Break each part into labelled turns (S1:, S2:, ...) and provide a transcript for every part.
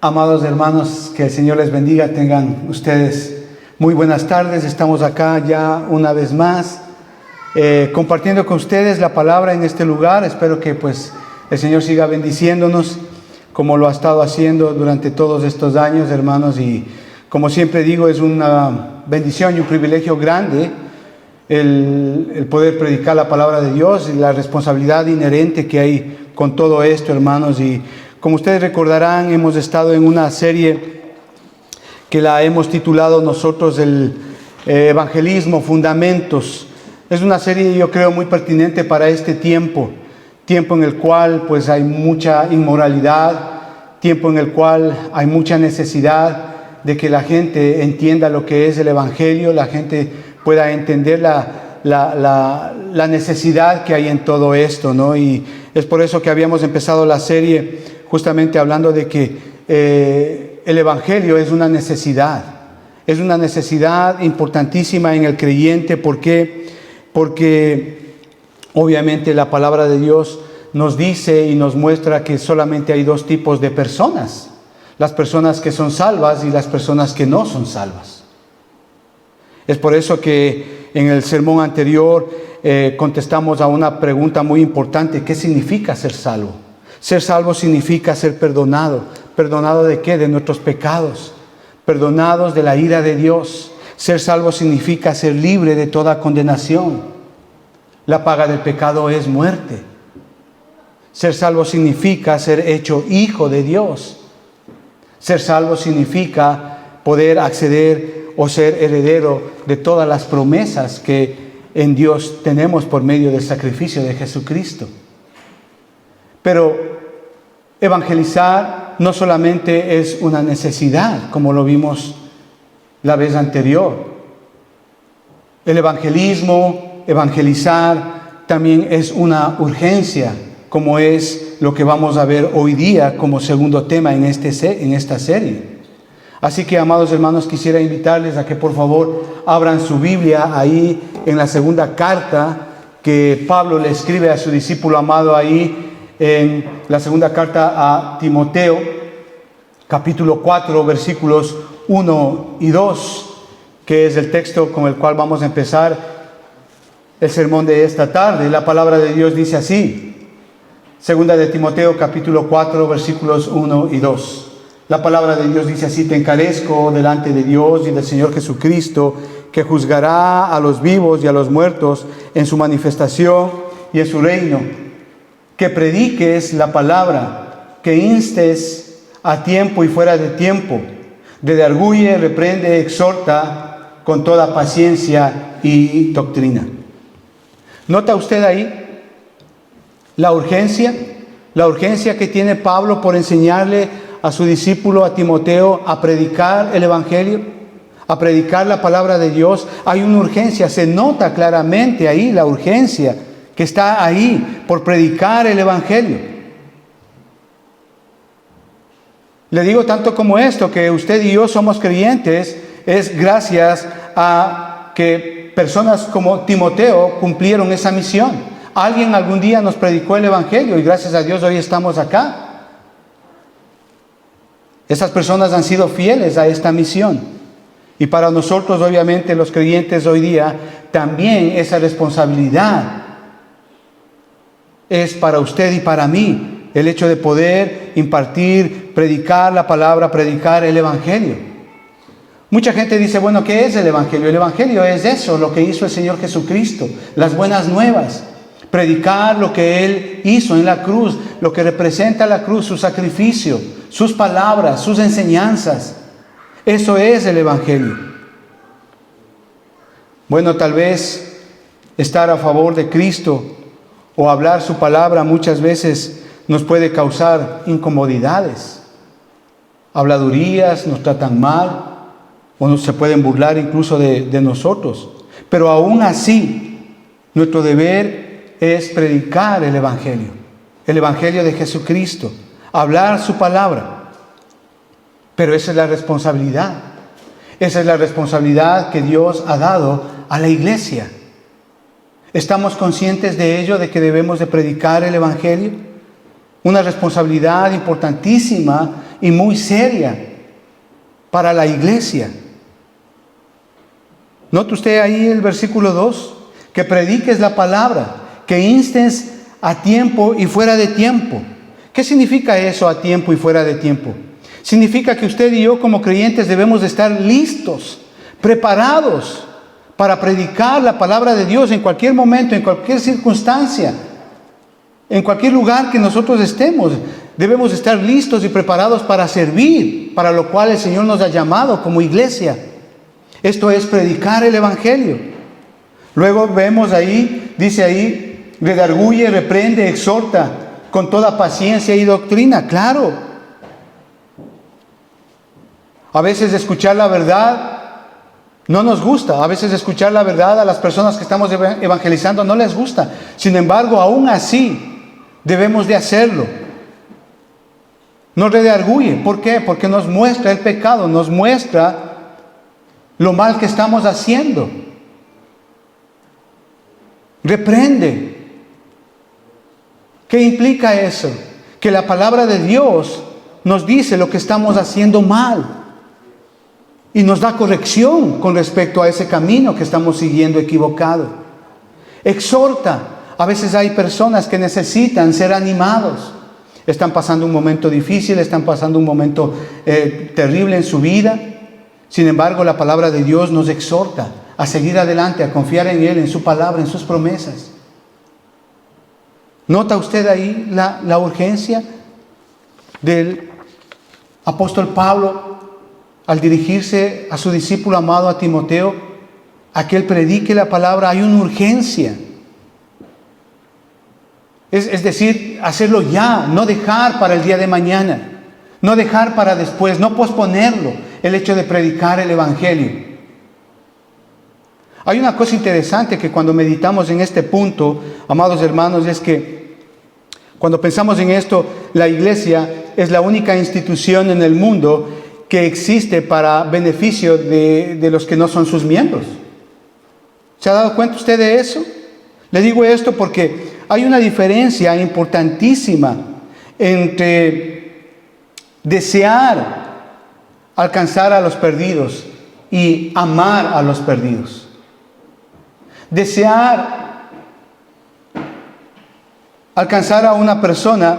S1: Amados hermanos, que el Señor les bendiga, tengan ustedes muy buenas tardes. Estamos acá ya una vez más compartiendo con ustedes la palabra en este lugar. Espero que pues el Señor siga bendiciéndonos como lo ha estado haciendo durante todos estos años, hermanos, y como siempre digo, es una bendición y un privilegio grande el poder predicar la palabra de Dios y la responsabilidad inherente que hay con todo esto, hermanos. Y como ustedes recordarán, hemos estado en una serie que la hemos titulado nosotros el Evangelismo, Fundamentos. Es una serie, yo creo, muy pertinente para este tiempo en el cual pues hay mucha inmoralidad, tiempo en el cual hay mucha necesidad de que la gente entienda lo que es el Evangelio, la gente pueda entender la necesidad que hay en todo esto, ¿no? Y es por eso que habíamos empezado la serie justamente hablando de que el Evangelio es una necesidad importantísima en el creyente. ¿Por qué? Porque obviamente la palabra de Dios nos dice y nos muestra que solamente hay dos tipos de personas: las personas que son salvas y las personas que no son salvas. Es por eso que en el sermón anterior contestamos a una pregunta muy importante: ¿qué significa ser salvo? Ser salvo significa ser perdonado. ¿Perdonado de qué? De nuestros pecados, perdonados de la ira de Dios. Ser salvo significa ser libre de toda condenación. La paga del pecado es muerte. Ser salvo significa ser hecho hijo de Dios. Ser salvo significa poder acceder o ser heredero de todas las promesas que en Dios tenemos por medio del sacrificio de Jesucristo. Pero evangelizar no solamente es una necesidad, como lo vimos la vez anterior. El evangelismo, evangelizar, también es una urgencia, como es lo que vamos a ver hoy día como segundo tema en esta serie. Así que, amados hermanos, quisiera invitarles a que por favor abran su Biblia ahí en la segunda carta que Pablo le escribe a su discípulo amado, ahí en la segunda carta a Timoteo, capítulo 4, versículos 1 y 2, que es el texto con el cual vamos a empezar el sermón de esta tarde. La palabra de Dios dice así: segunda de Timoteo, capítulo 4, versículos 1 y 2. La palabra de Dios dice así: te encarezco delante de Dios y del Señor Jesucristo, que juzgará a los vivos y a los muertos en su manifestación y en su reino, que prediques la palabra, que instes a tiempo y fuera de tiempo, redarguye, reprende, exhorta con toda paciencia y doctrina. ¿Nota usted ahí la urgencia que tiene Pablo por enseñarle a su discípulo, a Timoteo, a predicar el Evangelio, a predicar la palabra de Dios? Hay una urgencia, se nota claramente ahí la urgencia que está ahí por predicar el Evangelio. Le digo tanto como esto, que usted y yo somos creyentes, es gracias a que personas como Timoteo cumplieron esa misión. Alguien algún día nos predicó el Evangelio y gracias a Dios hoy estamos acá. Esas personas han sido fieles a esta misión. Y para nosotros, obviamente, los creyentes hoy día, también esa responsabilidad es para usted y para mí, el hecho de poder impartir, predicar la palabra, predicar el Evangelio. Mucha gente dice, bueno, ¿qué es el Evangelio? El Evangelio es eso, lo que hizo el Señor Jesucristo, las buenas nuevas. Predicar lo que Él hizo en la cruz, lo que representa la cruz, su sacrificio, sus palabras, sus enseñanzas. Eso es el Evangelio. Bueno, tal vez estar a favor de Cristo o hablar su palabra muchas veces nos puede causar incomodidades, habladurías, nos tratan mal o se pueden burlar incluso de nosotros. Pero aún así, nuestro deber es predicar el Evangelio de Jesucristo, hablar su palabra. Pero esa es la responsabilidad que Dios ha dado a la iglesia. ¿Estamos conscientes de ello, de que debemos de predicar el Evangelio? Una responsabilidad importantísima y muy seria para la iglesia. Note usted ahí el versículo 2, que prediques la palabra, que instes a tiempo y fuera de tiempo. ¿Qué significa eso, a tiempo y fuera de tiempo? Significa que usted y yo como creyentes debemos de estar listos, preparados para predicar la palabra de Dios en cualquier momento, en cualquier circunstancia, en cualquier lugar que nosotros estemos. Debemos estar listos y preparados para servir, para lo cual el Señor nos ha llamado como iglesia. Esto es predicar el Evangelio. Luego vemos ahí, dice ahí, redarguye, reprende, exhorta con toda paciencia y doctrina. Claro. A veces escuchar la verdad no nos gusta. A veces escuchar la verdad a las personas que estamos evangelizando no les gusta. Sin embargo, aún así debemos de hacerlo. Nos redarguye. ¿Por qué? Porque nos muestra el pecado, nos muestra lo mal que estamos haciendo. Reprende. ¿Qué implica eso? Que la palabra de Dios nos dice lo que estamos haciendo mal y nos da corrección con respecto a ese camino que estamos siguiendo equivocado. Exhorta. A veces hay personas que necesitan ser animados. Están pasando un momento difícil, están pasando un momento terrible en su vida. Sin embargo, la palabra de Dios nos exhorta a seguir adelante, a confiar en Él, en su palabra, en sus promesas. ¿Nota usted ahí la urgencia del apóstol Pablo al dirigirse a su discípulo amado, a Timoteo, a que él predique la palabra? Hay una urgencia. Es decir, hacerlo ya, no dejar para el día de mañana, no dejar para después, no posponerlo, el hecho de predicar el Evangelio. Hay una cosa interesante que cuando meditamos en este punto, amados hermanos, es que cuando pensamos en esto, la iglesia es la única institución en el mundo que existe para beneficio de los que no son sus miembros. ¿Se ha dado cuenta usted de eso? Le digo esto porque hay una diferencia importantísima entre desear alcanzar a los perdidos y amar a los perdidos. Desear alcanzar a una persona,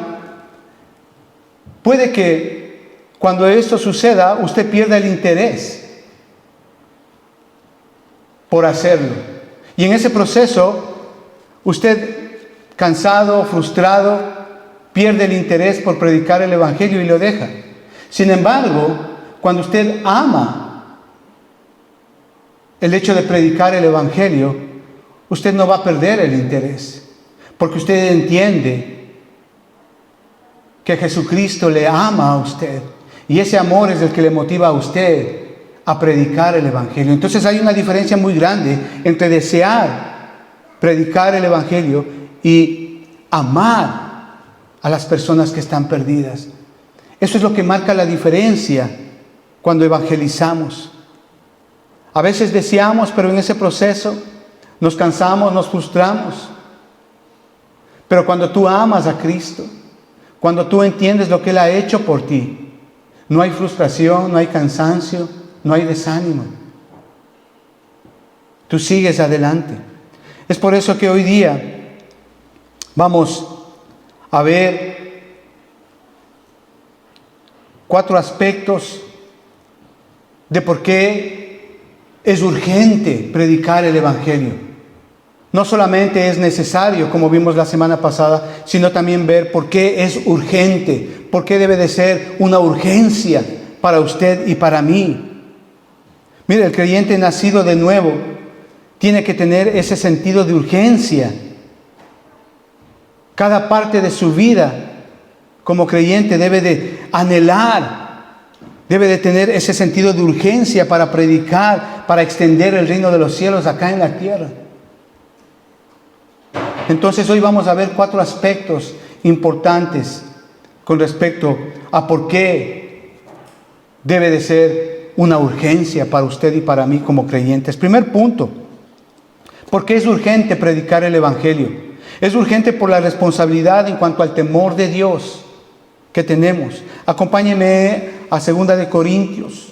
S1: puede que cuando esto suceda usted pierda el interés por hacerlo. Y en ese proceso usted, cansado, frustrado, pierde el interés por predicar el Evangelio y lo deja. Sin embargo, cuando usted ama el hecho de predicar el Evangelio, usted no va a perder el interés, porque usted entiende que Jesucristo le ama a usted, y ese amor es el que le motiva a usted a predicar el Evangelio. Entonces hay una diferencia muy grande entre desear predicar el Evangelio y amar a las personas que están perdidas. Eso es lo que marca la diferencia cuando evangelizamos. A veces deseamos, pero en ese proceso nos cansamos, nos frustramos. Pero cuando tú amas a Cristo, cuando tú entiendes lo que Él ha hecho por ti, no hay frustración, no hay cansancio, no hay desánimo. Tú sigues adelante. Es por eso que hoy día vamos a ver 4 aspectos de por qué es urgente predicar el Evangelio. No solamente es necesario, como vimos la semana pasada, sino también ver por qué es urgente, por qué debe de ser una urgencia para usted y para mí. Mire, el creyente nacido de nuevo tiene que tener ese sentido de urgencia. Cada parte de su vida como creyente debe de anhelar, debe de tener ese sentido de urgencia para predicar, para extender el reino de los cielos acá en la tierra. Entonces hoy vamos a ver 4 aspectos importantes con respecto a por qué debe de ser una urgencia para usted y para mí como creyentes. Primer punto, ¿por qué es urgente predicar el Evangelio? Es urgente por la responsabilidad en cuanto al temor de Dios. que tenemos. Acompáñenme a 2 de Corintios,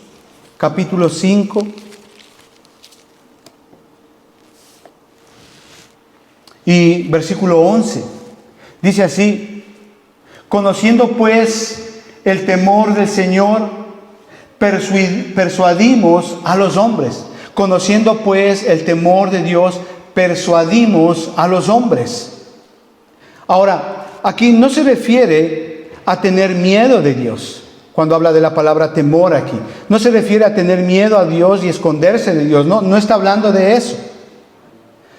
S1: capítulo 5. Y versículo 11. Dice así: conociendo pues el temor del Señor, persuadimos a los hombres. Conociendo pues el temor de Dios, persuadimos a los hombres. Ahora, aquí no se refiere a tener miedo de Dios. Cuando habla de la palabra temor aquí, no se refiere a tener miedo a Dios y esconderse de Dios. No está hablando de eso.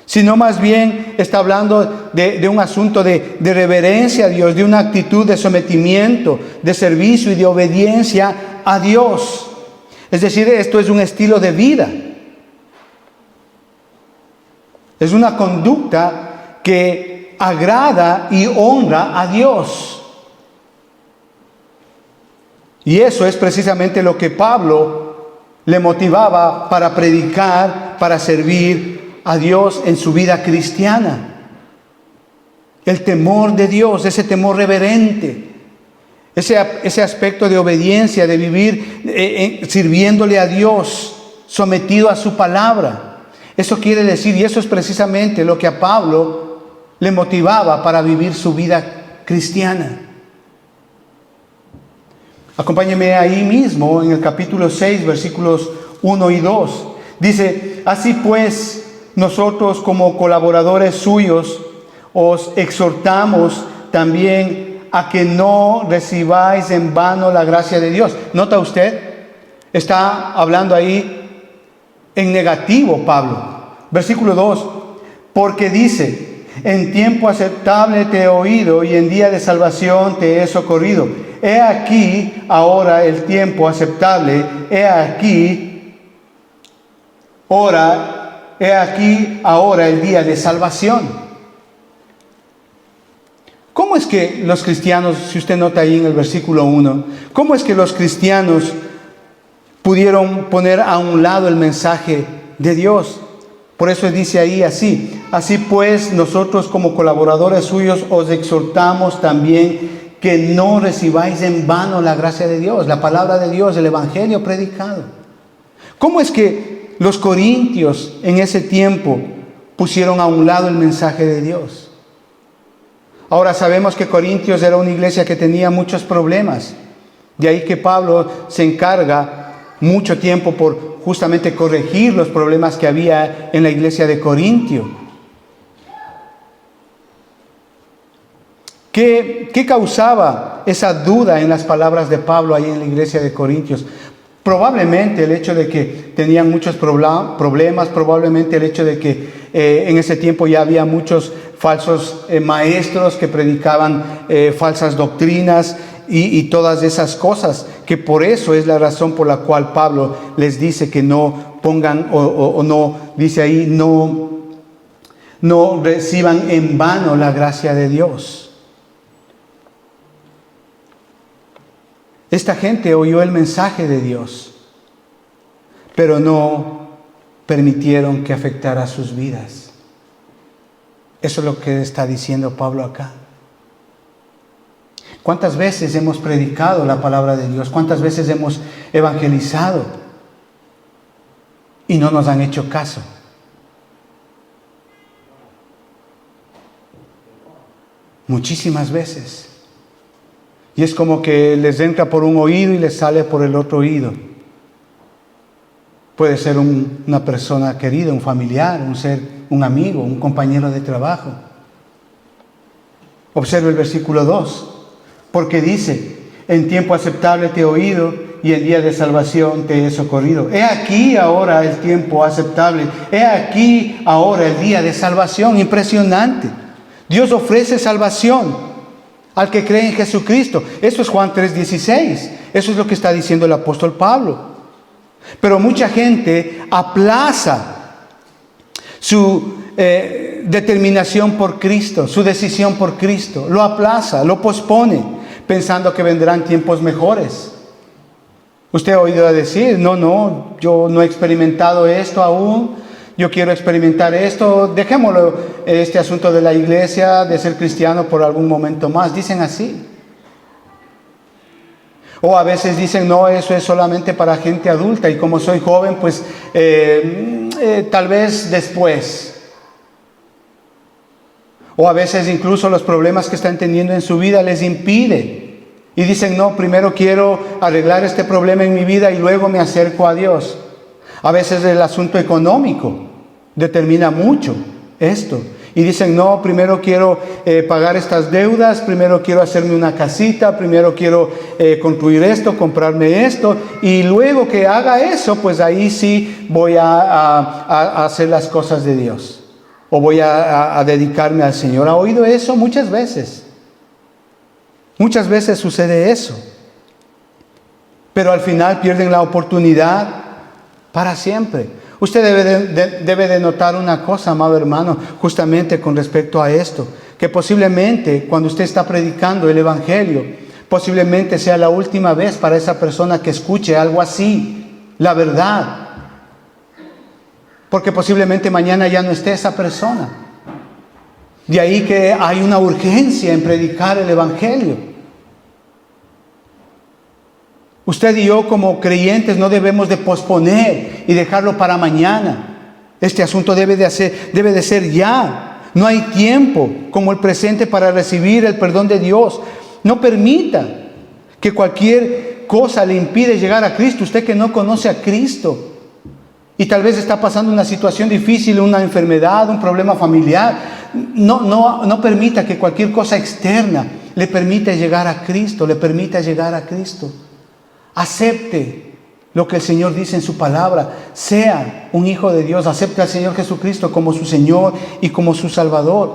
S1: Sino más bien está hablando de un asunto de reverencia a Dios, de una actitud de sometimiento, de servicio y de obediencia a Dios. Es decir, esto es un estilo de vida. Es una conducta que agrada y honra a Dios. Y eso es precisamente lo que Pablo le motivaba para predicar, para servir a Dios en su vida cristiana. El temor de Dios, ese temor reverente, ese aspecto de obediencia, de vivir sirviéndole a Dios, sometido a su palabra. Eso quiere decir, y eso es precisamente lo que a Pablo le motivaba para vivir su vida cristiana. Acompáñenme ahí mismo en el capítulo 6, versículos 1 y 2. Dice: así pues, nosotros como colaboradores suyos os exhortamos también a que no recibáis en vano la gracia de Dios. ¿Nota usted? Está hablando ahí en negativo Pablo. Versículo 2. Porque dice: en tiempo aceptable te he oído y en día de salvación te he socorrido. He aquí ahora el tiempo aceptable, he aquí ahora el día de salvación. ¿Cómo es que los cristianos, si usted nota ahí en el versículo 1, cómo es que los cristianos pudieron poner a un lado el mensaje de Dios? Por eso dice ahí así: así pues, nosotros como colaboradores suyos os exhortamos también que no recibáis en vano la gracia de Dios, la palabra de Dios, el evangelio predicado. ¿Cómo es que los corintios en ese tiempo pusieron a un lado el mensaje de Dios? Ahora sabemos que Corintios era una iglesia que tenía muchos problemas. De ahí que Pablo se encarga mucho tiempo por justamente corregir los problemas que había en la iglesia de Corintio. ¿Qué causaba esa duda en las palabras de Pablo ahí en la iglesia de Corintios? Probablemente el hecho de que tenían muchos problemas, probablemente el hecho de que en ese tiempo ya había muchos falsos maestros que predicaban falsas doctrinas y todas esas cosas, que por eso es la razón por la cual Pablo les dice que no pongan o no, dice ahí, no reciban en vano la gracia de Dios. Esta gente oyó el mensaje de Dios, pero no permitieron que afectara sus vidas. Eso es lo que está diciendo Pablo acá. ¿Cuántas veces hemos predicado la palabra de Dios? ¿Cuántas veces hemos evangelizado? Y no nos han hecho caso. Muchísimas veces. Y es como que les entra por un oído y les sale por el otro oído. Puede ser una persona querida, un familiar, un amigo, un compañero de trabajo. Observe el versículo 2. Porque dice: en tiempo aceptable te he oído y en día de salvación te he socorrido. He aquí ahora el tiempo aceptable. He aquí ahora el día de salvación. Impresionante. Dios ofrece salvación al que cree en Jesucristo. Eso es Juan 3:16. Eso es lo que está diciendo el apóstol Pablo. Pero mucha gente aplaza su determinación por Cristo, su decisión por Cristo. Lo aplaza, lo pospone, pensando que vendrán tiempos mejores. Usted ha oído decir: no, yo no he experimentado esto aún. Yo quiero experimentar esto. Dejémoslo, este asunto de la iglesia, de ser cristiano por algún momento más. Dicen así. O a veces dicen, no, eso es solamente para gente adulta y como soy joven, pues tal vez después. O a veces incluso los problemas que están teniendo en su vida les impide. Y dicen, no, primero quiero arreglar este problema en mi vida y luego me acerco a Dios. A veces el asunto económico determina mucho esto. Y dicen, no, primero quiero pagar estas deudas, primero quiero hacerme una casita, primero quiero construir esto, comprarme esto. Y luego que haga eso, pues ahí sí voy a hacer las cosas de Dios. O voy a dedicarme al Señor. ¿Ha oído eso? Muchas veces. Muchas veces sucede eso. Pero al final pierden la oportunidad para siempre. Usted debe de notar una cosa, amado hermano, justamente con respecto a esto. Que posiblemente cuando usted está predicando el Evangelio, posiblemente sea la última vez para esa persona que escuche algo así. La verdad. Porque posiblemente mañana ya no esté esa persona. De ahí que hay una urgencia en predicar el Evangelio. Usted y yo como creyentes no debemos de posponer y dejarlo para mañana. Este asunto debe de ser ya. No hay tiempo como el presente para recibir el perdón de Dios. No permita que cualquier cosa le impide llegar a Cristo. Usted que no conoce a Cristo y tal vez está pasando una situación difícil, una enfermedad, un problema familiar. No permita que cualquier cosa externa le permita llegar a Cristo, le permita llegar a Cristo. Acepte lo que el Señor dice en su palabra. Sea un hijo de Dios. Acepte al Señor Jesucristo como su Señor y como su Salvador.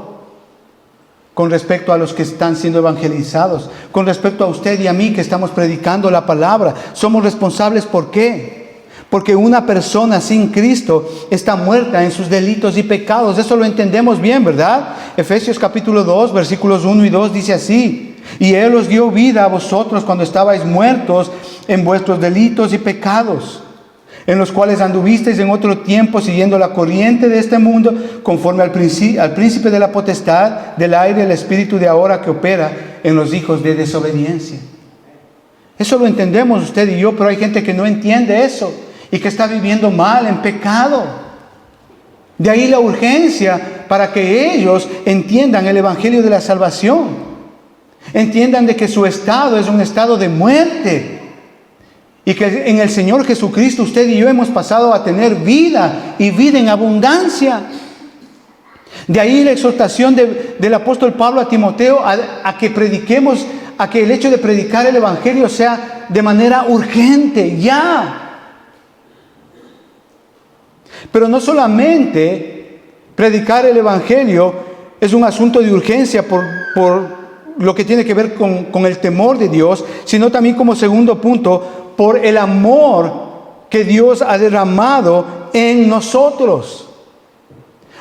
S1: Con respecto a los que están siendo evangelizados. Con respecto a usted y a mí que estamos predicando la palabra. Somos responsables. ¿Por qué? Porque una persona sin Cristo está muerta en sus delitos y pecados. Eso lo entendemos bien, ¿verdad? Efesios capítulo 2, versículos 1 y 2 dice así. Y Él os dio vida a vosotros cuando estabais muertos en vuestros delitos y pecados, en los cuales anduvisteis en otro tiempo siguiendo la corriente de este mundo, conforme al príncipe de la potestad del aire, el espíritu de ahora que opera en los hijos de desobediencia. Eso lo entendemos usted y yo, pero hay gente que no entiende eso y que está viviendo mal, en pecado. De ahí la urgencia para que ellos entiendan el evangelio de la salvación. Entiendan de que su estado es un estado de muerte. Y que en el Señor Jesucristo usted y yo hemos pasado a tener vida y vida en abundancia. De ahí la exhortación del apóstol Pablo a Timoteo a que prediquemos, a que el hecho de predicar el Evangelio sea de manera urgente, ya. Pero no solamente predicar el Evangelio es un asunto de urgencia por lo que tiene que ver con el temor de Dios, sino también como segundo punto, por el amor que Dios ha derramado en nosotros.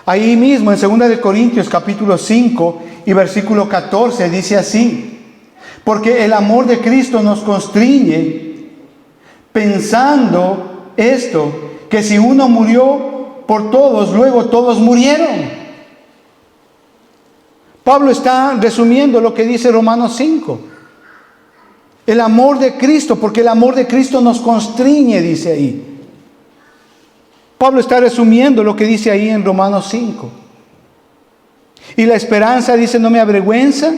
S1: Ahí mismo en 2 de Corintios capítulo 5 y versículo 14 dice así: porque el amor de Cristo nos constriñe, pensando esto, que si uno murió por todos, luego todos murieron. Pablo está resumiendo lo que dice Romanos 5. El amor de Cristo, porque el amor de Cristo nos constriñe, dice ahí. Pablo está resumiendo lo que dice ahí en Romanos 5. Y la esperanza dice, no me avergüenza,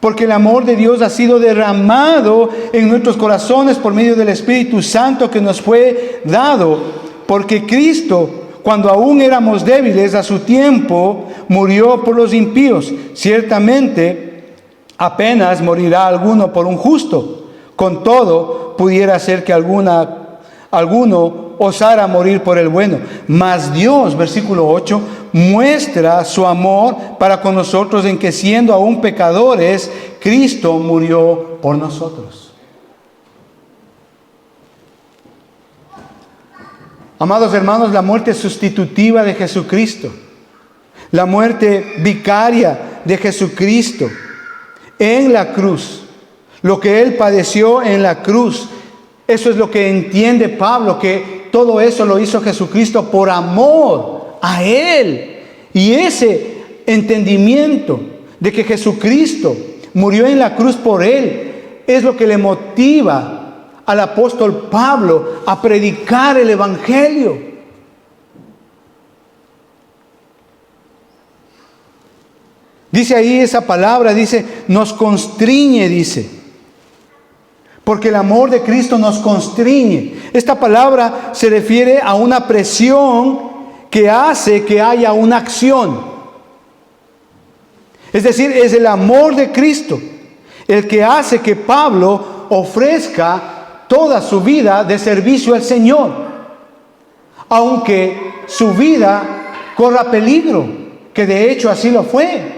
S1: porque el amor de Dios ha sido derramado en nuestros corazones por medio del Espíritu Santo que nos fue dado. Porque Cristo, cuando aún éramos débiles, a su tiempo murió por los impíos. Ciertamente, apenas morirá alguno por un justo. Con todo, pudiera ser que alguno osara morir por el bueno. Mas Dios, versículo 8, muestra su amor para con nosotros en que siendo aún pecadores, Cristo murió por nosotros. Amados hermanos, la muerte sustitutiva de Jesucristo, la muerte vicaria de Jesucristo en la cruz, lo que Él padeció en la cruz, eso es lo que entiende Pablo, que todo eso lo hizo Jesucristo por amor a Él. Y ese entendimiento de que Jesucristo murió en la cruz por Él es lo que le motiva al apóstol Pablo a predicar el Evangelio. Dice ahí esa palabra, dice, nos constriñe, dice. Porque el amor de Cristo nos constriñe. Esta palabra se refiere a una presión que hace que haya una acción. Es decir, es el amor de Cristo el que hace que Pablo ofrezca toda su vida de servicio al Señor, aunque su vida corra peligro, que de hecho así lo fue.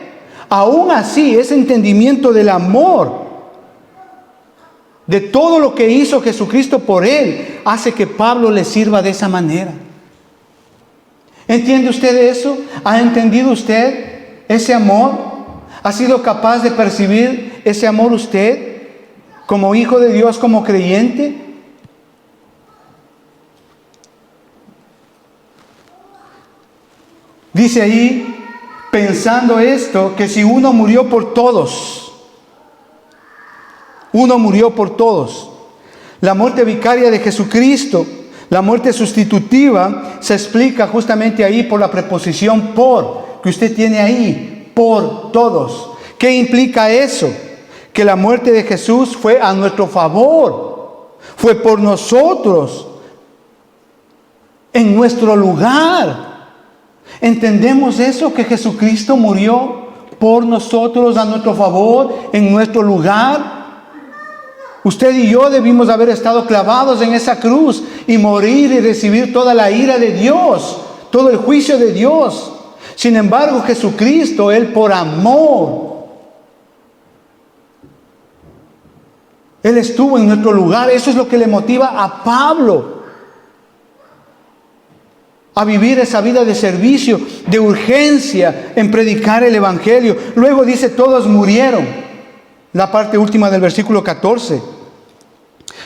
S1: Aún así, ese entendimiento del amor, de todo lo que hizo Jesucristo por él, hace que Pablo le sirva de esa manera. ¿Entiende usted eso? ¿Ha entendido usted ese amor? ¿Ha sido capaz de percibir ese amor usted como hijo de Dios, como creyente? Dice ahí, pensando esto, que si uno murió por todos, uno murió por todos. La muerte vicaria de Jesucristo, la muerte sustitutiva, se explica justamente ahí por la preposición por, que usted tiene ahí, por todos. ¿Qué implica eso? Que la muerte de Jesús fue a nuestro favor, fue por nosotros, en nuestro lugar. ¿Entendemos eso? Que Jesucristo murió por nosotros, a nuestro favor, en nuestro lugar. Usted y yo debimos haber estado clavados en esa cruz y morir y recibir toda la ira de Dios, todo el juicio de Dios. Sin embargo, Jesucristo, Él por amor, Él estuvo en nuestro lugar. Eso es lo que le motiva a Pablo a vivir esa vida de servicio, de urgencia en predicar el Evangelio. Luego dice, todos murieron. La parte última del versículo 14.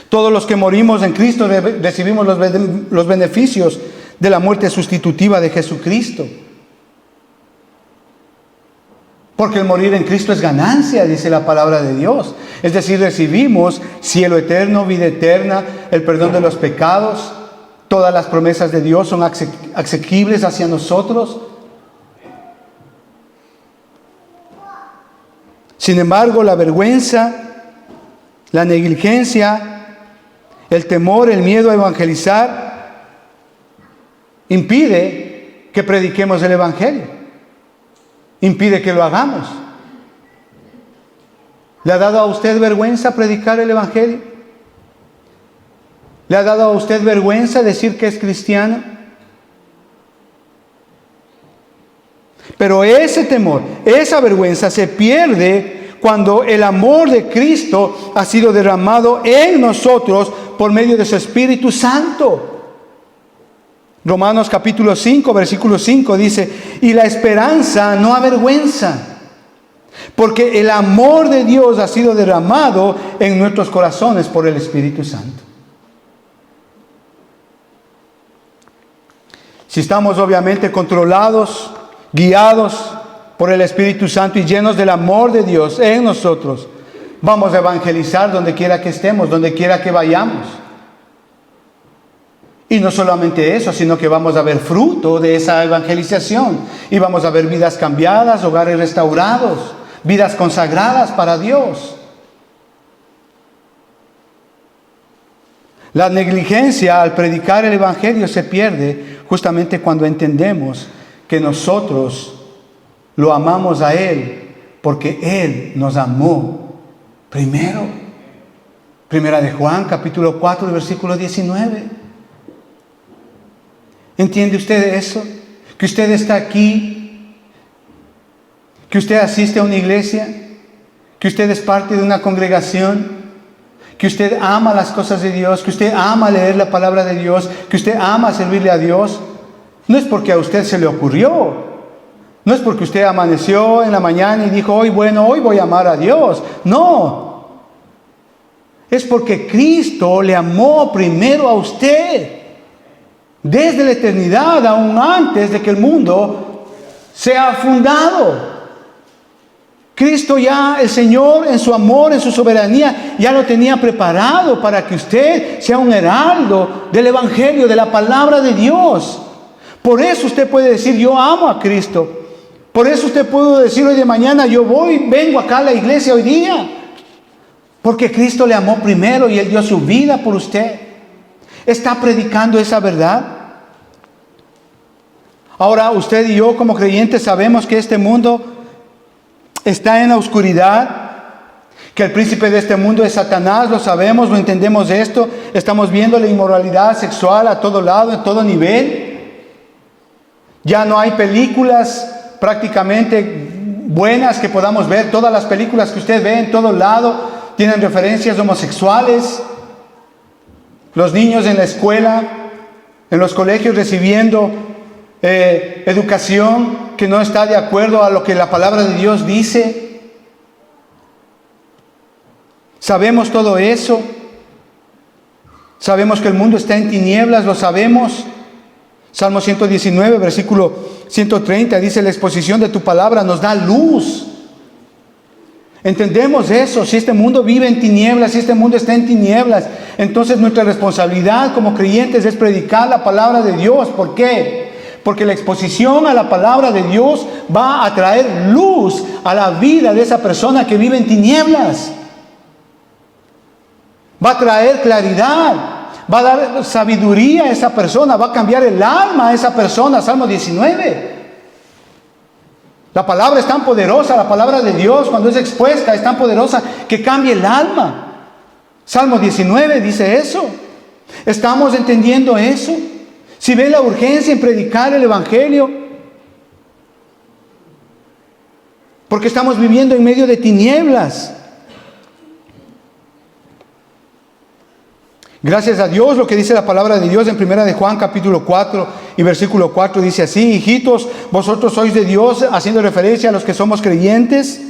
S1: Todos los que morimos en Cristo recibimos los beneficios de la muerte sustitutiva de Jesucristo. Porque el morir en Cristo es ganancia, dice la palabra de Dios. Es decir, recibimos cielo eterno, vida eterna, el perdón de los pecados. Todas las promesas de Dios son asequibles hacia nosotros. Sin embargo, la vergüenza, la negligencia, el temor, el miedo a evangelizar, impide que prediquemos el Evangelio. Impide que lo hagamos. ¿Le ha dado a usted vergüenza predicar el Evangelio? ¿Le ha dado a usted vergüenza decir que es cristiano? Pero ese temor, esa vergüenza se pierde cuando el amor de Cristo ha sido derramado en nosotros por medio de su Espíritu Santo. Romanos capítulo 5, versículo 5 dice, y la esperanza no avergüenza, porque el amor de Dios ha sido derramado en nuestros corazones por el Espíritu Santo. Si estamos obviamente controlados, guiados por el Espíritu Santo y llenos del amor de Dios en nosotros, vamos a evangelizar donde quiera que estemos, donde quiera que vayamos. Y no solamente eso, sino que vamos a ver fruto de esa evangelización. Y vamos a ver vidas cambiadas, hogares restaurados, vidas consagradas para Dios. La negligencia al predicar el Evangelio se pierde justamente cuando entendemos que nosotros lo amamos a Él porque Él nos amó primero. Primera de Juan, capítulo 4, versículo 19. ¿Entiende usted eso? Que usted está aquí, que usted asiste a una iglesia, que usted es parte de una congregación, que usted ama las cosas de Dios, que usted ama leer la palabra de Dios, que usted ama servirle a Dios. No es porque a usted se le ocurrió, no es porque usted amaneció en la mañana y dijo, hoy voy a amar a Dios. No, es porque Cristo le amó primero a usted, desde la eternidad, aún antes de que el mundo sea fundado. Cristo ya, el Señor, en su amor, en su soberanía, ya lo tenía preparado para que usted sea un heraldo del Evangelio, de la palabra de Dios. Por eso usted puede decir, yo amo a Cristo. Por eso usted puede decir hoy de mañana, vengo acá a la iglesia hoy día. Porque Cristo le amó primero y Él dio su vida por usted. ¿Está predicando esa verdad? Ahora usted y yo como creyentes sabemos que este mundo está en la oscuridad, que el príncipe de este mundo es Satanás, lo sabemos, lo entendemos esto. Estamos viendo la inmoralidad sexual a todo lado, en todo nivel. Ya no hay películas prácticamente buenas que podamos ver. Todas las películas que usted ve en todo lado tienen referencias homosexuales. Los niños en la escuela, en los colegios recibiendo educación que no está de acuerdo a lo que la palabra de Dios dice. Sabemos todo eso. Sabemos que el mundo está en tinieblas, lo sabemos. Salmo 119, versículo 130, dice: la exposición de tu palabra nos da luz. Entendemos eso. Si este mundo vive en tinieblas, si este mundo está en tinieblas, entonces nuestra responsabilidad como creyentes es predicar la palabra de Dios. ¿Por qué? Porque la exposición a la palabra de Dios va a traer luz a la vida de esa persona que vive en tinieblas. Va a traer claridad, va a dar sabiduría a esa persona, va a cambiar el alma a esa persona. Salmo 19. La palabra es tan poderosa, la palabra de Dios cuando es expuesta es tan poderosa que cambia el alma. Salmo 19 dice eso. ¿Estamos entendiendo eso? Si ve la urgencia en predicar el Evangelio, porque estamos viviendo en medio de tinieblas. Gracias a Dios, lo que dice la palabra de Dios en 1 de Juan capítulo 4 y versículo 4 dice así: hijitos, vosotros sois de Dios, haciendo referencia a los que somos creyentes,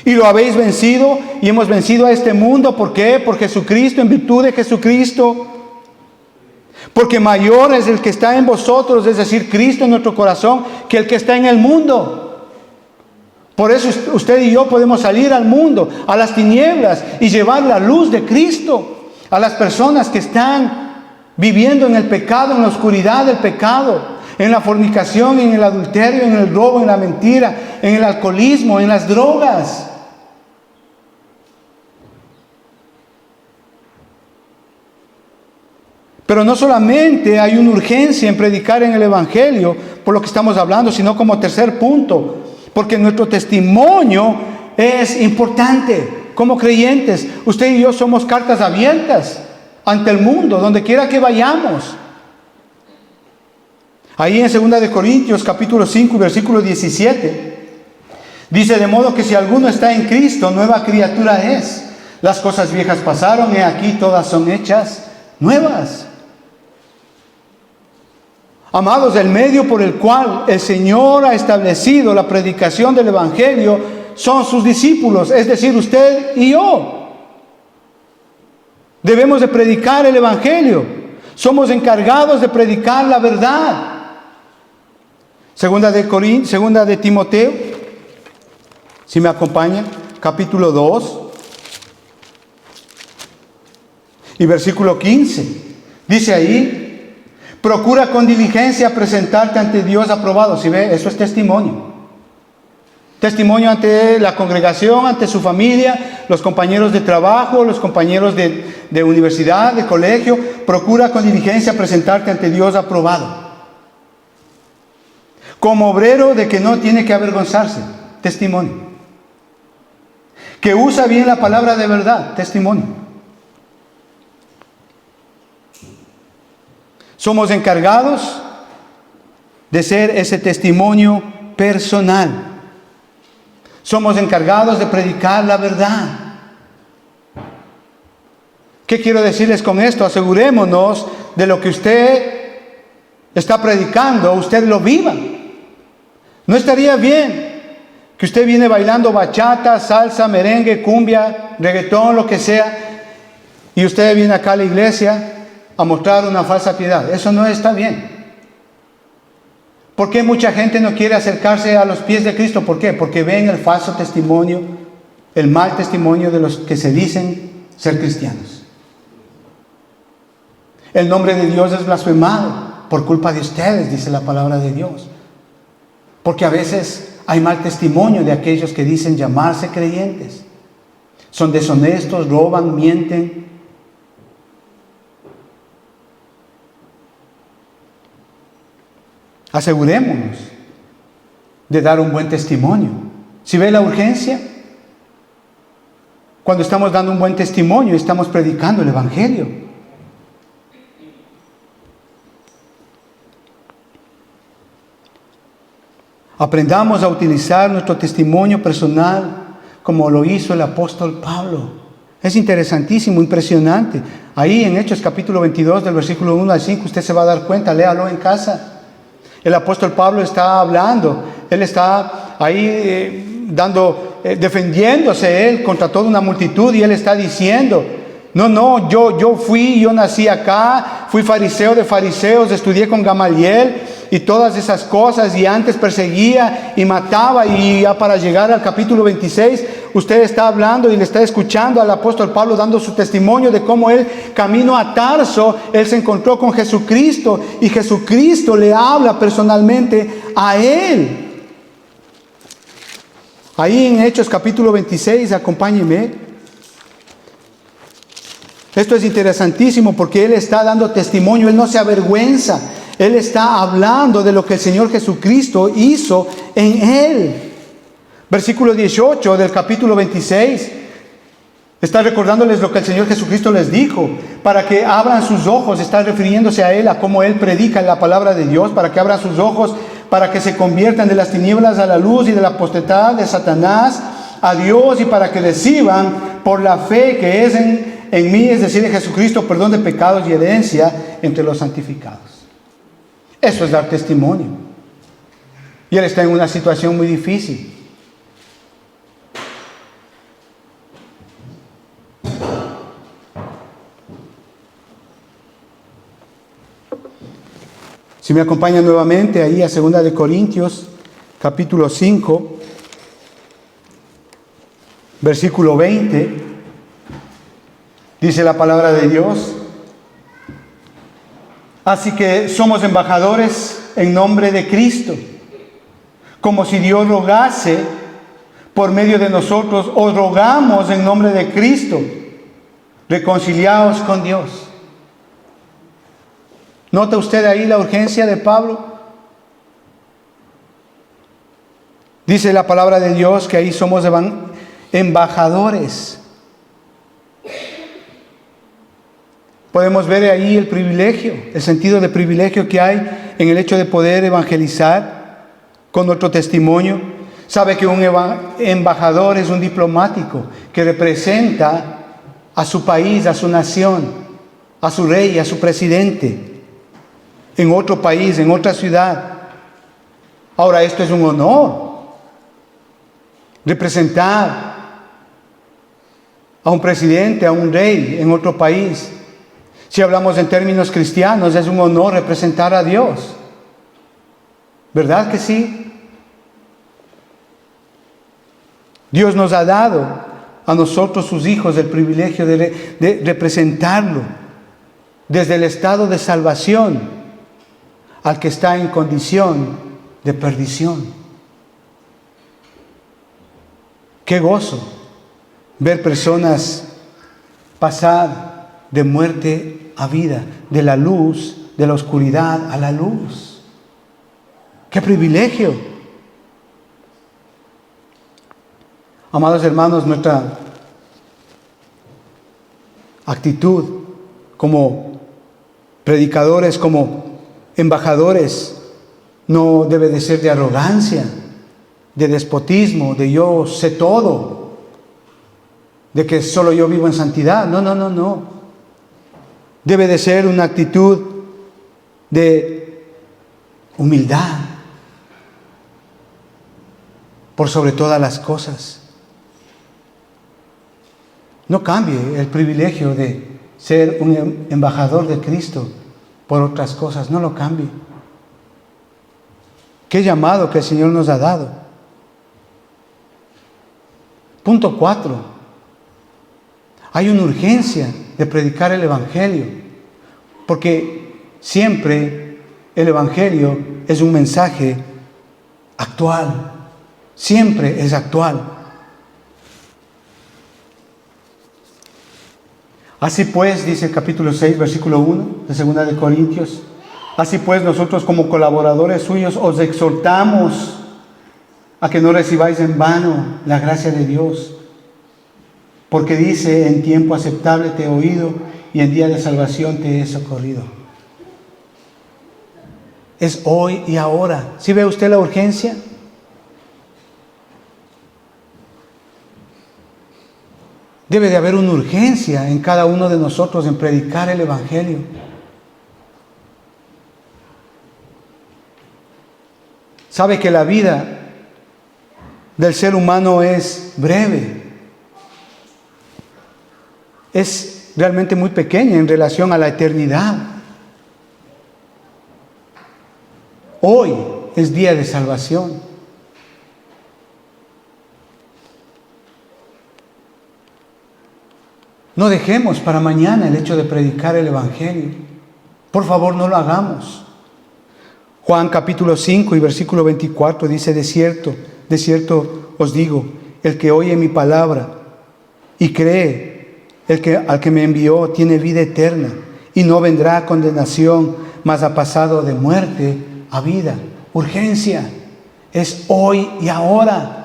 S1: y lo habéis vencido, y hemos vencido a este mundo. ¿Por qué? Por Jesucristo, en virtud de Jesucristo. Porque mayor es el que está en vosotros, es decir, Cristo en nuestro corazón, que el que está en el mundo. Por eso usted y yo podemos salir al mundo, a las tinieblas, y llevar la luz de Cristo a las personas que están viviendo en el pecado, en la oscuridad del pecado, en la fornicación, en el adulterio, en el robo, en la mentira, en el alcoholismo, en las drogas. Pero no solamente hay una urgencia en predicar en el Evangelio, por lo que estamos hablando, sino como tercer punto, porque nuestro testimonio es importante. Como creyentes, usted y yo somos cartas abiertas ante el mundo, donde quiera que vayamos. Ahí en 2 de Corintios, capítulo 5, versículo 17, dice: de modo que si alguno está en Cristo, nueva criatura es. Las cosas viejas pasaron, y aquí todas son hechas nuevas. Amados, el medio por el cual el Señor ha establecido la predicación del Evangelio son sus discípulos, es decir, usted y yo. Debemos de predicar el Evangelio. Somos encargados de predicar la verdad. Segunda de Timoteo, si me acompaña, capítulo 2 y versículo 15. Dice ahí: procura con diligencia presentarte ante Dios aprobado. Si ve, eso es testimonio. Testimonio ante la congregación, ante su familia, los compañeros de trabajo, los compañeros de universidad, de colegio. Procura con diligencia presentarte ante Dios aprobado. Como obrero de que no tiene que avergonzarse. Testimonio. Que usa bien la palabra de verdad. Testimonio. Somos encargados de ser ese testimonio personal. Somos encargados de predicar la verdad. ¿Qué quiero decirles con esto? Asegurémonos de lo que usted está predicando, usted lo viva. No estaría bien que usted viene bailando bachata, salsa, merengue, cumbia, reggaetón, lo que sea, y usted viene acá a la iglesia a mostrar una falsa piedad. Eso no está bien. ¿Por qué mucha gente no quiere acercarse a los pies de Cristo? ¿Por qué? Porque ven el falso testimonio, el mal testimonio de los que se dicen ser cristianos. El nombre de Dios es blasfemado por culpa de ustedes, dice la palabra de Dios. Porque a veces hay mal testimonio de aquellos que dicen llamarse creyentes. Son deshonestos, roban, mienten. Asegurémonos de dar un buen testimonio. Si ve la urgencia, cuando estamos dando un buen testimonio, estamos predicando el Evangelio. Aprendamos a utilizar nuestro testimonio personal como lo hizo el apóstol Pablo. Es interesantísimo, impresionante. Ahí en Hechos capítulo 22, del versículo 1 al 5, usted se va a dar cuenta, léalo en casa. El apóstol Pablo está hablando, él está ahí defendiéndose él contra toda una multitud, y él está diciendo: no, yo nací acá, fui fariseo de fariseos, estudié con Gamaliel y todas esas cosas, y antes perseguía y mataba, y ya para llegar al capítulo 26, usted está hablando y le está escuchando al apóstol Pablo dando su testimonio de cómo él, camino a Tarso, él se encontró con Jesucristo, y Jesucristo le habla personalmente a él. Ahí en Hechos capítulo 26, acompáñenme. Esto es interesantísimo porque él está dando testimonio, él no se avergüenza. Él está hablando de lo que el Señor Jesucristo hizo en él. Versículo 18 del capítulo 26. Está recordándoles lo que el Señor Jesucristo les dijo, para que abran sus ojos. Está refiriéndose a él, a cómo él predica la palabra de Dios, para que abran sus ojos, para que se conviertan de las tinieblas a la luz y de la potestad de Satanás a Dios, y para que reciban por la fe que es en mí, es decir, en Jesucristo, perdón de pecados y herencia entre los santificados. Eso es dar testimonio. Y él está en una situación muy difícil. Si me acompañan nuevamente ahí a 2 de Corintios, capítulo 5, versículo 20, dice la palabra de Dios: así que somos embajadores en nombre de Cristo, como si Dios rogase por medio de nosotros. Os rogamos en nombre de Cristo, reconciliaos con Dios. ¿Nota usted ahí la urgencia de Pablo? Dice la palabra de Dios que ahí somos embajadores. Podemos ver ahí el privilegio, el sentido de privilegio que hay en el hecho de poder evangelizar con nuestro testimonio. Sabe que un embajador es un diplomático que representa a su país, a su nación, a su rey, a su presidente, en otro país, en otra ciudad. Ahora, esto es un honor, representar a un presidente, a un rey en otro país. Si hablamos en términos cristianos, es un honor representar a Dios. ¿Verdad que sí? Dios nos ha dado a nosotros, sus hijos, el privilegio de representarlo desde el estado de salvación al que está en condición de perdición. Qué gozo ver personas pasar de muerte a vida, de la luz, de la oscuridad a la luz. ¡Qué privilegio! Amados hermanos, nuestra actitud como predicadores, como embajadores, no debe de ser de arrogancia, de despotismo, de yo sé todo, de que solo yo vivo en santidad. No. Debe de ser una actitud de humildad por sobre todas las cosas. No cambie el privilegio de ser un embajador de Cristo por otras cosas, no lo cambie. Qué llamado que el Señor nos ha dado. Punto 4. Hay una urgencia de predicar el Evangelio, porque siempre el Evangelio es un mensaje actual. Siempre es actual. Así pues, dice el capítulo 6, versículo 1 de 2 de Corintios, así pues nosotros como colaboradores suyos os exhortamos a que no recibáis en vano la gracia de Dios, porque dice, en tiempo aceptable te he oído y en día de salvación te he socorrido. Es hoy y ahora. ¿Sí ve usted la urgencia? Debe de haber una urgencia en cada uno de nosotros en predicar el Evangelio. Sabe que la vida del ser humano es breve. Es realmente muy pequeña en relación a la eternidad. Hoy es día de salvación. No dejemos para mañana el hecho de predicar el Evangelio. Por favor, no lo hagamos. Juan capítulo 5 y versículo 24 dice, de cierto os digo, el que oye mi palabra y cree al que me envió tiene vida eterna y no vendrá a condenación, mas ha pasado de muerte a vida. Urgencia. Es hoy y ahora.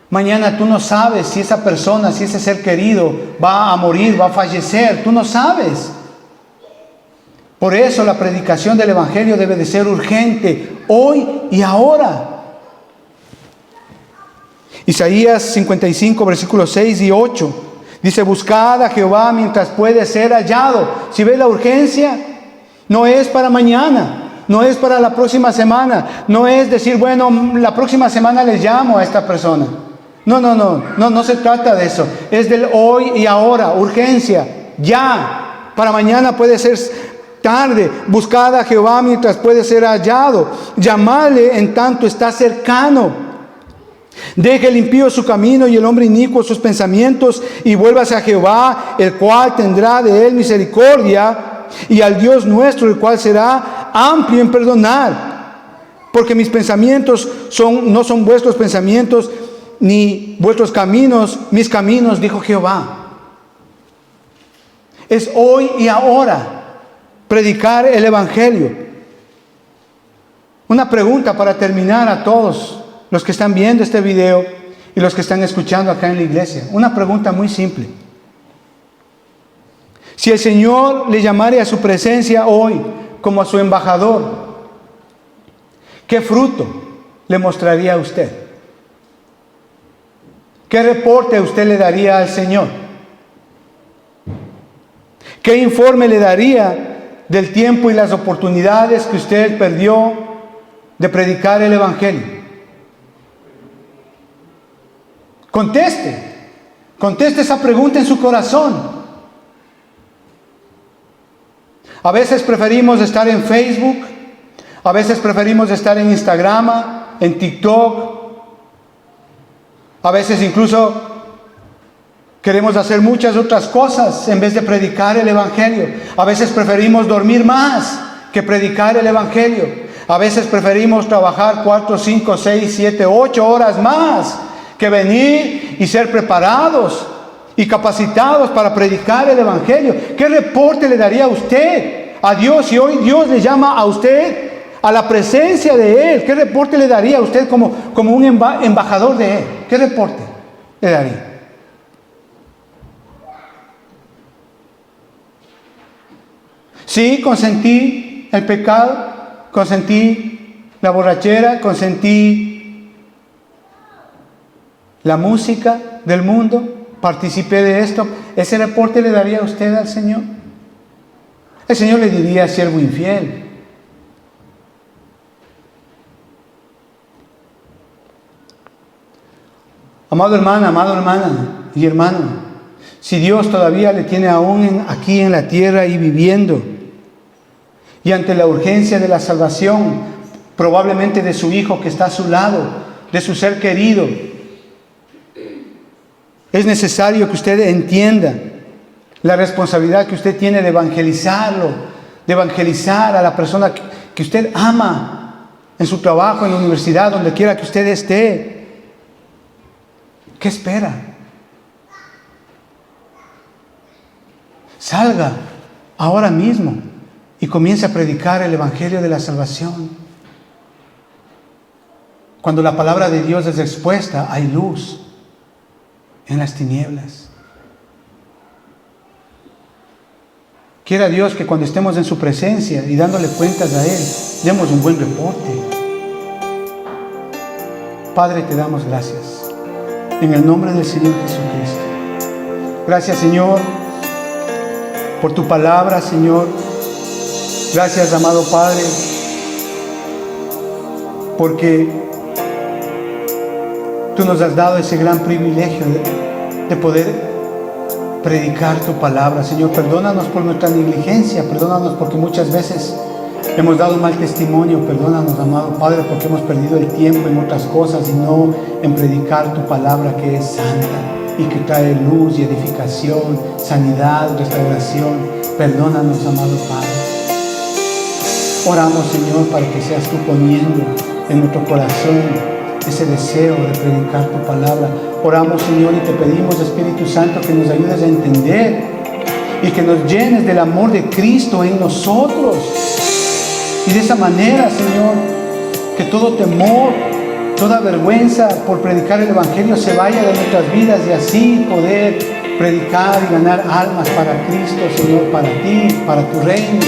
S1: Mañana tú no sabes si esa persona, si ese ser querido va a morir, va a fallecer. Tú no sabes. Por eso la predicación del Evangelio debe de ser urgente, hoy y ahora. Isaías 55, versículos 6 y 8. Dice, buscad a Jehová mientras puede ser hallado. Si ve la urgencia, no es para mañana, no es para la próxima semana, no es decir, bueno, la próxima semana les llamo a esta persona. No se trata de eso. Es del hoy y ahora, urgencia, ya. Para mañana puede ser tarde. Buscad a Jehová mientras puede ser hallado. Llamadle en tanto está cercano. Deje el impío su camino y el hombre inicuo sus pensamientos y vuélvase a Jehová, el cual tendrá de él misericordia, y al Dios nuestro, el cual será amplio en perdonar. Porque mis pensamientos no son vuestros pensamientos, ni vuestros caminos, mis caminos, dijo Jehová. Es hoy y ahora predicar el Evangelio. Una pregunta para terminar a todos los que están viendo este video y los que están escuchando acá en la iglesia. Una pregunta muy simple. Si el Señor le llamara a su presencia hoy como a su embajador, ¿qué fruto le mostraría a usted? ¿Qué reporte usted le daría al Señor? ¿Qué informe le daría del tiempo y las oportunidades que usted perdió de predicar el Evangelio? Conteste esa pregunta en su corazón. A veces preferimos estar en Facebook, a veces preferimos estar en Instagram, en TikTok, a veces incluso queremos hacer muchas otras cosas en vez de predicar el Evangelio. A veces preferimos dormir más que predicar el Evangelio. A veces preferimos trabajar 4, 5, 6, 7, 8 horas más que venir y ser preparados y capacitados para predicar el Evangelio. ¿Qué reporte le daría a usted a Dios si hoy Dios le llama a usted a la presencia de Él? ¿Qué reporte le daría a usted como un embajador de Él? ¿Qué reporte le daría? Sí, consentí el pecado, consentí la borrachera, consentí la música del mundo, participé de esto. ¿Ese reporte le daría a usted al Señor? El Señor le diría, siervo infiel. Amado hermana y hermano, si Dios todavía le tiene aún aquí en la tierra y viviendo, y ante la urgencia de la salvación, probablemente de su hijo que está a su lado, de su ser querido. Es necesario que usted entienda la responsabilidad que usted tiene de evangelizarlo, de evangelizar a la persona que usted ama, en su trabajo, en la universidad, donde quiera que usted esté. ¿Qué espera? Salga ahora mismo y comience a predicar el evangelio de la salvación. Cuando la palabra de Dios es expuesta, hay luz en las tinieblas. Quiera Dios que cuando estemos en su presencia y dándole cuentas a Él, demos un buen reporte. Padre, te damos gracias en el nombre del Señor Jesucristo. Gracias, Señor, por tu palabra, Señor. Gracias, amado Padre, porque tú nos has dado ese gran privilegio de poder predicar tu palabra. Señor, perdónanos por nuestra negligencia, perdónanos porque muchas veces hemos dado mal testimonio, perdónanos, amado Padre, porque hemos perdido el tiempo en otras cosas y no en predicar tu palabra, que es santa y que trae luz y edificación, sanidad, restauración. Perdónanos, amado Padre. Oramos, Señor, para que seas tú poniendo en nuestro corazón ese deseo de predicar tu palabra. Oramos, Señor, y te pedimos, Espíritu Santo, que nos ayudes a entender y que nos llenes del amor de Cristo en nosotros. Y de esa manera, Señor, que todo temor, toda vergüenza por predicar el Evangelio se vaya de nuestras vidas y así poder predicar y ganar almas para Cristo, Señor, para ti, para tu reino.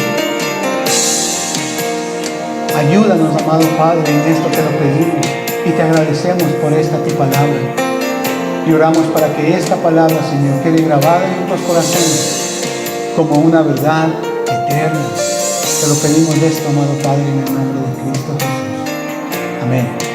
S1: Ayúdanos, amado Padre, en esto te lo pedimos y te agradecemos por esta tu palabra. Y oramos para que esta palabra, Señor, quede grabada en nuestros corazones como una verdad eterna. Te lo pedimos esto, amado Padre, en el nombre de Cristo Jesús. Amén.